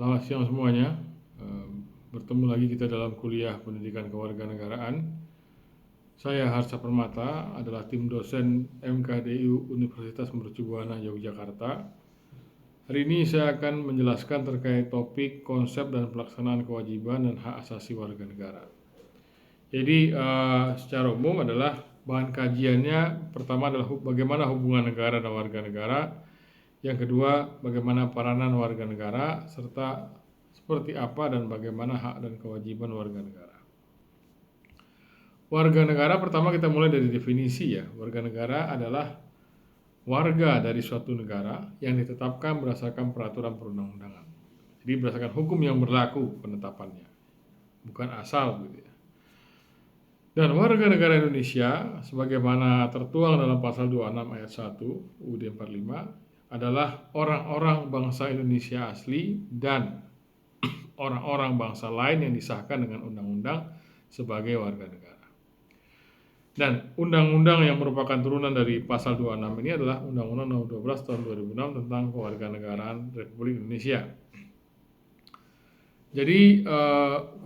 Selamat siang semuanya. Bertemu lagi kita dalam kuliah pendidikan kewarganegaraan. Saya Harsha Permata, adalah tim dosen MKDU Universitas Mercubuana Yogyakarta. Hari ini saya akan menjelaskan terkait topik konsep dan pelaksanaan kewajiban dan hak asasi warga negara. Jadi secara umum adalah bahan kajiannya pertama adalah bagaimana hubungan negara dan warga negara. Yang kedua, bagaimana peranan warga negara, serta seperti apa dan bagaimana hak dan kewajiban warga negara. Warga negara pertama kita mulai dari definisi ya. Warga negara adalah warga dari suatu negara yang ditetapkan berdasarkan peraturan perundang-undangan. Jadi berdasarkan hukum yang berlaku penetapannya, bukan asal gitu ya. Dan warga negara Indonesia sebagaimana tertuang dalam pasal 26 ayat 1 UUD 45 adalah orang-orang bangsa Indonesia asli dan orang-orang bangsa lain yang disahkan dengan undang-undang sebagai warga negara. Dan undang-undang yang merupakan turunan dari pasal 26 ini adalah Undang-Undang Nomor 12 Tahun 2006 tentang Kewarganegaraan Republik Indonesia. Jadi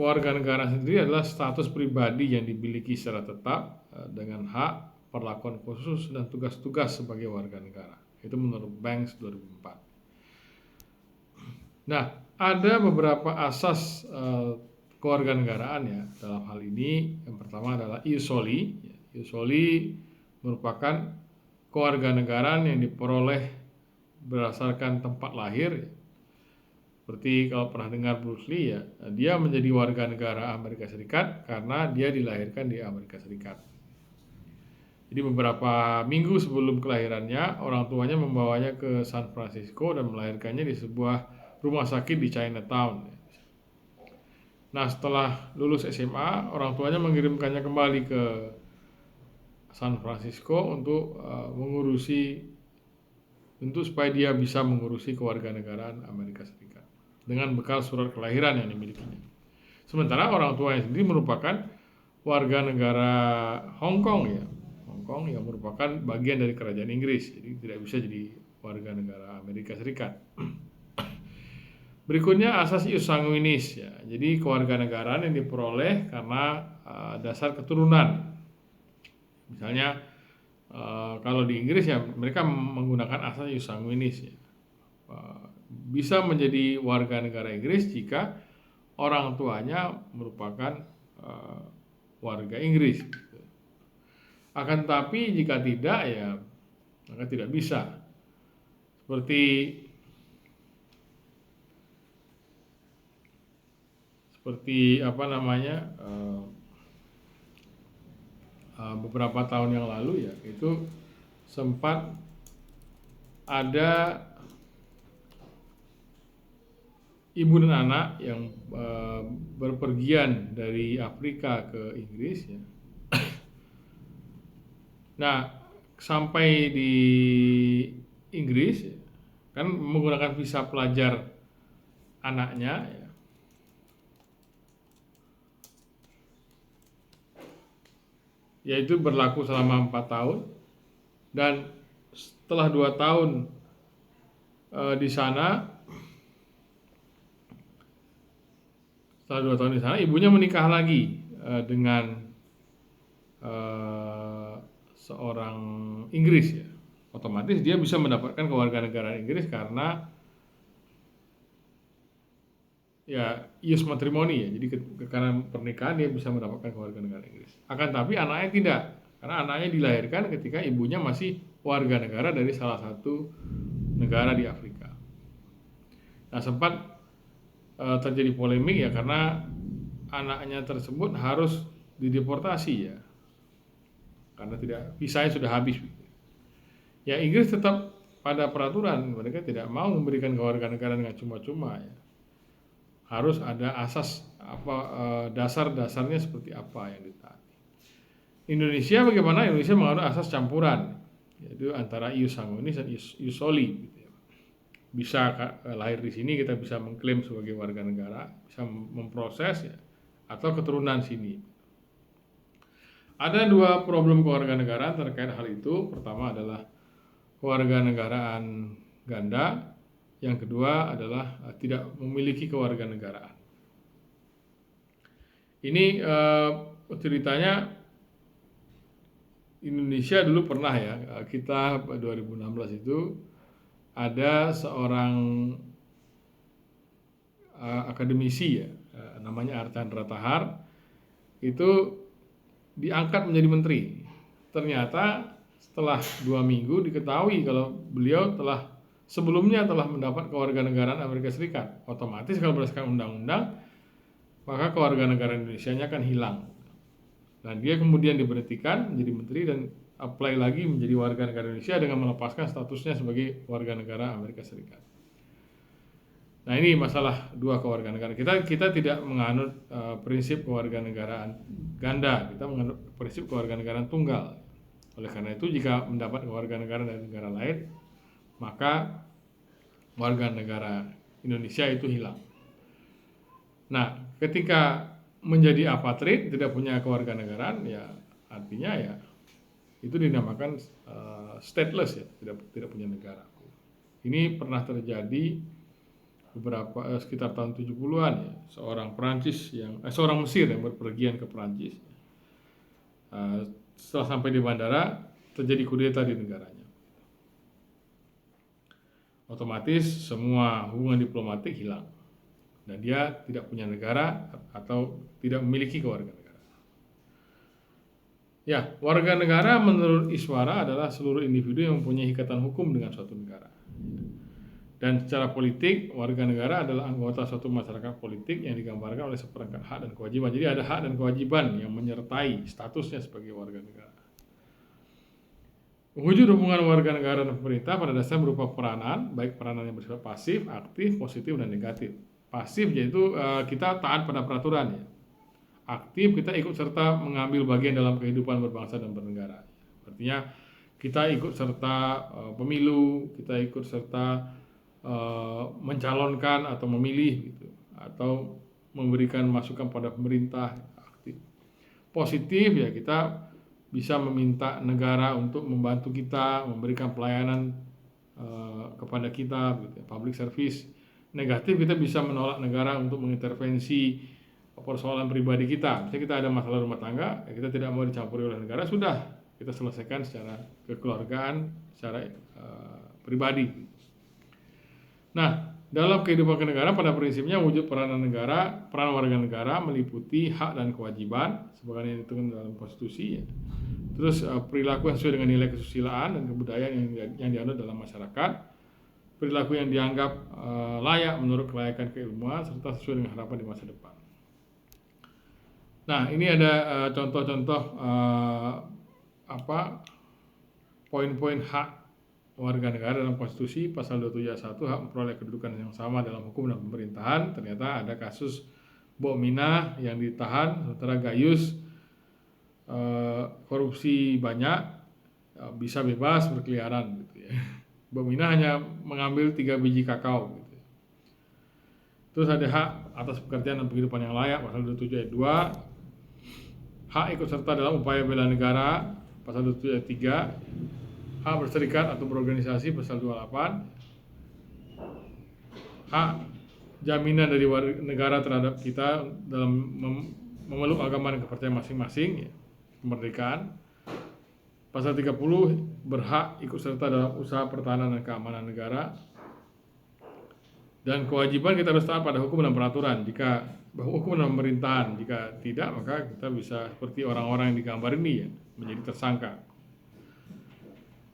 kewarganegaraan sendiri adalah status pribadi yang dimiliki secara tetap dengan hak, perlakuan khusus, dan tugas-tugas sebagai warga negara. Itu menurut Banks 2004. Nah, ada beberapa asas kewarganegaraan ya dalam hal ini. Yang pertama adalah ius soli. Ius soli merupakan kewarganegaraan yang diperoleh berdasarkan tempat lahir. Seperti kalau pernah dengar Bruce Lee ya, dia menjadi warga negara Amerika Serikat karena dia dilahirkan di Amerika Serikat. Jadi beberapa minggu sebelum kelahirannya, orang tuanya membawanya ke San Francisco dan melahirkannya di sebuah rumah sakit di Chinatown. Nah, setelah lulus SMA, orang tuanya mengirimkannya kembali ke San Francisco untuk supaya dia bisa mengurusi kewarganegaraan Amerika Serikat dengan bekal surat kelahiran yang dimilikinya. Sementara orang tuanya sendiri merupakan warga negara Hong Kong ya, Hong Kong yang merupakan bagian dari kerajaan Inggris, jadi tidak bisa jadi warga negara Amerika Serikat. Berikutnya asas ius sanguinis ya, jadi kewarganegaraan yang diperoleh karena dasar keturunan. Misalnya kalau di Inggris ya mereka menggunakan asas ius sanguinis ya. Bisa menjadi warga negara Inggris jika orang tuanya merupakan warga Inggris. Akan tetapi jika tidak ya maka tidak bisa. Seperti beberapa tahun yang lalu ya itu sempat ada ibu dan anak yang berpergian dari Afrika ke Inggris ya. Nah, sampai di Inggris ya, kan menggunakan visa pelajar anaknya ya. Yaitu berlaku selama 4 tahun, dan setelah 2 tahun di sana, ibunya menikah lagi dengan seorang Inggris ya. Otomatis dia bisa mendapatkan kewarganegaraan Inggris karena ya ius matrimoni ya. Jadi karena pernikahan dia bisa mendapatkan kewarganegaraan Inggris. Akan tapi anaknya tidak, karena anaknya dilahirkan ketika ibunya masih warga negara dari salah satu negara di Afrika. Nah, sempat terjadi polemik ya karena anaknya tersebut harus dideportasi ya. Karena visanya sudah habis. Ya, Inggris tetap pada peraturan, mereka tidak mau memberikan kewarganegaraan dengan cuma-cuma ya. Harus ada asas dasar-dasarnya seperti apa yang ditaati. Indonesia bagaimana? Indonesia menganut asas campuran, yaitu antara ius sanguinis dan ius soli gitu ya. Bisa lahir di sini kita bisa mengklaim sebagai warga negara, bisa memproses ya, atau keturunan sini. Ada 2 problem kewarganegaraan terkait hal itu. Pertama adalah kewarganegaraan ganda, Yang kedua adalah tidak memiliki kewarganegaraan. Ini ceritanya Indonesia dulu pernah ya, kita 2016 itu ada seorang akademisi ya, namanya Archandra Tahar, itu diangkat menjadi menteri. Ternyata setelah 2 minggu diketahui kalau beliau sebelumnya telah mendapat kewarganegaraan Amerika Serikat. Otomatis kalau berdasarkan undang-undang, maka kewarganegaraan Indonesianya akan hilang. Nah, dia kemudian diberhentikan menjadi menteri dan apply lagi menjadi warga negara Indonesia dengan melepaskan statusnya sebagai warga negara Amerika Serikat. Nah, ini masalah dua kewarganegaraan. Kita tidak menganut prinsip kewarganegaraan ganda, kita menganut prinsip kewarganegaraan tunggal. Oleh karena itu, jika mendapat kewarganegaraan dari negara lain, maka warga negara Indonesia itu hilang. Nah, ketika menjadi apatrid, tidak punya kewarganegaraan, ya artinya ya itu dinamakan stateless ya, tidak punya negara. Ini pernah terjadi sekitar tahun 70-an ya, seorang Mesir yang berpergian ke Perancis. Setelah sampai di bandara, terjadi kudeta di negaranya. Otomatis semua hubungan diplomatik hilang. Dan dia tidak punya negara atau tidak memiliki kewarganegaraan. Ya, warga negara menurut Iswara adalah seluruh individu yang mempunyai ikatan hukum dengan suatu negara. Dan secara politik, warga negara adalah anggota suatu masyarakat politik yang digambarkan oleh seperangkat hak dan kewajiban. Jadi ada hak dan kewajiban yang menyertai statusnya sebagai warga negara. Wujud hubungan warga negara dan pemerintah pada dasarnya berupa peranan, baik peranan yang bersifat pasif, aktif, positif, dan negatif. Pasif yaitu kita taat pada peraturan ya. Aktif kita ikut serta mengambil bagian dalam kehidupan berbangsa dan bernegara. Artinya kita ikut serta pemilu, kita ikut serta mencalonkan atau memilih gitu, atau memberikan masukan pada pemerintah. Aktif. Positif ya kita bisa meminta negara untuk membantu kita, memberikan pelayanan kepada kita gitu, public service. Negatif kita bisa menolak negara untuk mengintervensi persoalan pribadi kita. Misalnya kita ada masalah rumah tangga, ya kita tidak mau dicampuri oleh negara, sudah kita selesaikan secara kekeluargaan, secara pribadi. Nah, dalam kehidupan kenegaraan pada prinsipnya wujud peran warga negara meliputi hak dan kewajiban sebagaimana ditentukan dalam konstitusi ya. Terus perilaku yang sesuai dengan nilai kesusilaan dan kebudayaan yang dianut dalam masyarakat. Perilaku yang dianggap layak menurut kelayakan keilmuan serta sesuai dengan harapan di masa depan. Nah, ini ada contoh-contoh poin-poin hak warga negara dalam konstitusi. Pasal 27 ayat 1, hak memperoleh kedudukan yang sama dalam hukum dan pemerintahan. Ternyata ada kasus Mbok Minah yang ditahan, sementara Gayus korupsi banyak, bisa bebas berkeliaran gitu ya. Mbok Minah hanya mengambil 3 biji kakao gitu. Terus ada hak atas pekerjaan dan penghidupan yang layak, pasal 27 ayat 2. Hak ikut serta dalam upaya bela negara, pasal 27 ayat 3. Hak berserikat atau berorganisasi, pasal 28. Hak jaminan dari warga negara terhadap kita dalam memeluk agama dan kepercayaan masing-masing ya, kemerdekaan. Pasal 30, berhak ikut serta dalam usaha pertahanan dan keamanan negara. Dan kewajiban kita harus taat pada hukum dan peraturan. Jika hukum dan pemerintahan, jika tidak maka kita bisa seperti orang-orang yang digambar ini ya, menjadi tersangka.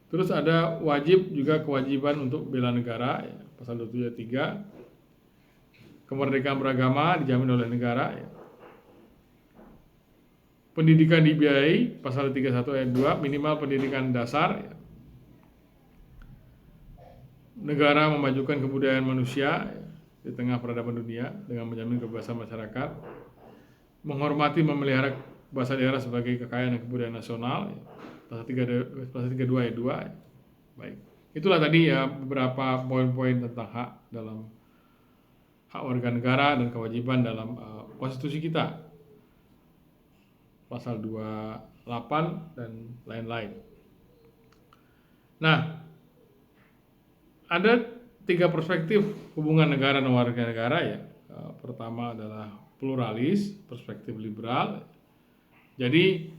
Terus ada wajib juga kewajiban untuk bela negara ya, pasal 27 ayat 3. Kemerdekaan beragama dijamin oleh negara ya. Pendidikan dibiayai, pasal 31 ayat 2, minimal pendidikan dasar ya. Negara memajukan kebudayaan manusia ya, di tengah peradaban dunia dengan menjamin kebebasan masyarakat. Menghormati memelihara bahasa daerah sebagai kekayaan dan kebudayaan nasional ya. Pasal 32 ayat 2 ya. Baik. Itulah tadi ya beberapa poin-poin tentang hak dalam hak warga negara dan kewajiban dalam konstitusi kita. Pasal 28 dan lain-lain. Nah, ada tiga perspektif hubungan negara dan warga negara ya. Pertama adalah pluralis, perspektif liberal. Jadi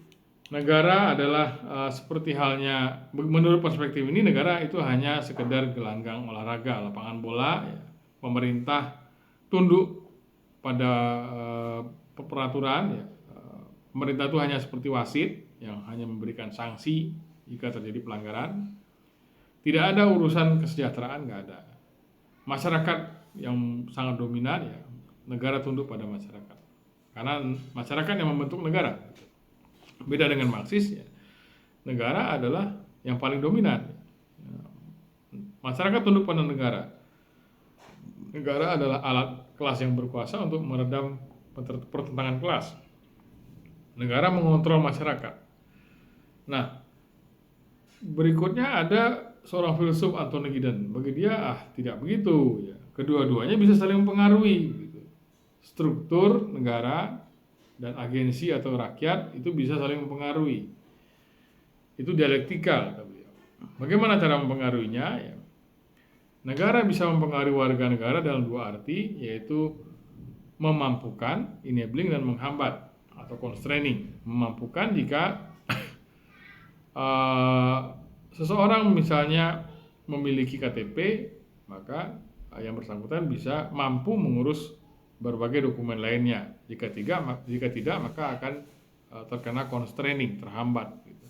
negara adalah seperti halnya, menurut perspektif ini negara itu hanya sekedar gelanggang olahraga, lapangan bola ya. Pemerintah tunduk pada peraturan ya. Pemerintah itu hanya seperti wasit yang hanya memberikan sanksi jika terjadi pelanggaran. Tidak ada urusan kesejahteraan, nggak ada. Masyarakat yang sangat dominan ya, negara tunduk pada masyarakat. Karena masyarakat yang membentuk negara. Beda dengan Marxis ya, negara adalah yang paling dominan. Masyarakat tunduk pada negara. Negara adalah alat kelas yang berkuasa untuk meredam pertentangan kelas. Negara mengontrol masyarakat. Nah, berikutnya ada seorang filsuf Anthony Giddens. Bagi dia tidak begitu ya. Kedua-duanya bisa saling mempengaruhi gitu. Struktur negara dan agensi atau rakyat itu bisa saling mempengaruhi. Itu dialektikal kata beliau. Bagaimana cara mempengaruhinya ya? Negara bisa mempengaruhi warga negara dalam dua arti, yaitu memampukan, enabling, dan menghambat atau constraining. Memampukan jika seseorang misalnya memiliki KTP, maka yang bersangkutan bisa mampu mengurus berbagai dokumen lainnya. Jika tidak maka akan terkena constraining, terhambat. Gitu.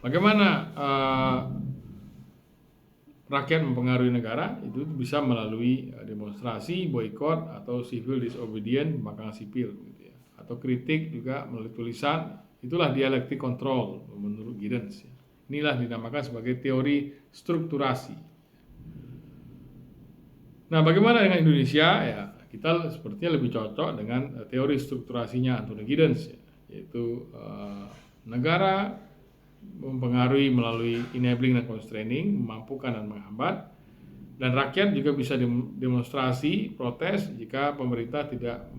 Bagaimana rakyat mempengaruhi negara? Itu bisa melalui demonstrasi, boikot, atau civil disobedience, pembangkangan sipil, gitu ya. Atau kritik juga melalui tulisan. Itulah dialektik kontrol menurut Giddens. Inilah dinamakan sebagai teori strukturasi. Nah, bagaimana dengan Indonesia? Ya, kita sepertinya lebih cocok dengan teori strukturasinya Anthony Giddens, ya, yaitu negara mempengaruhi melalui enabling dan constraining, memampukan dan menghambat, dan rakyat juga bisa demonstrasi, protes jika pemerintah tidak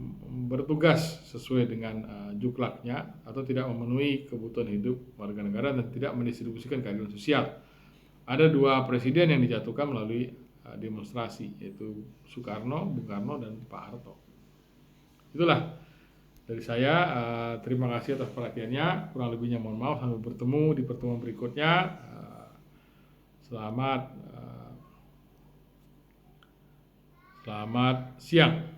bertugas sesuai dengan juklaknya atau tidak memenuhi kebutuhan hidup warga negara dan tidak mendistribusikan keadilan sosial. Ada dua presiden yang dijatuhkan melalui demonstrasi, yaitu Soekarno, Bung Karno, dan Pak Harto. Itulah dari saya, terima kasih atas perhatiannya. Kurang lebihnya mohon maaf. Sampai bertemu di pertemuan berikutnya. Selamat siang.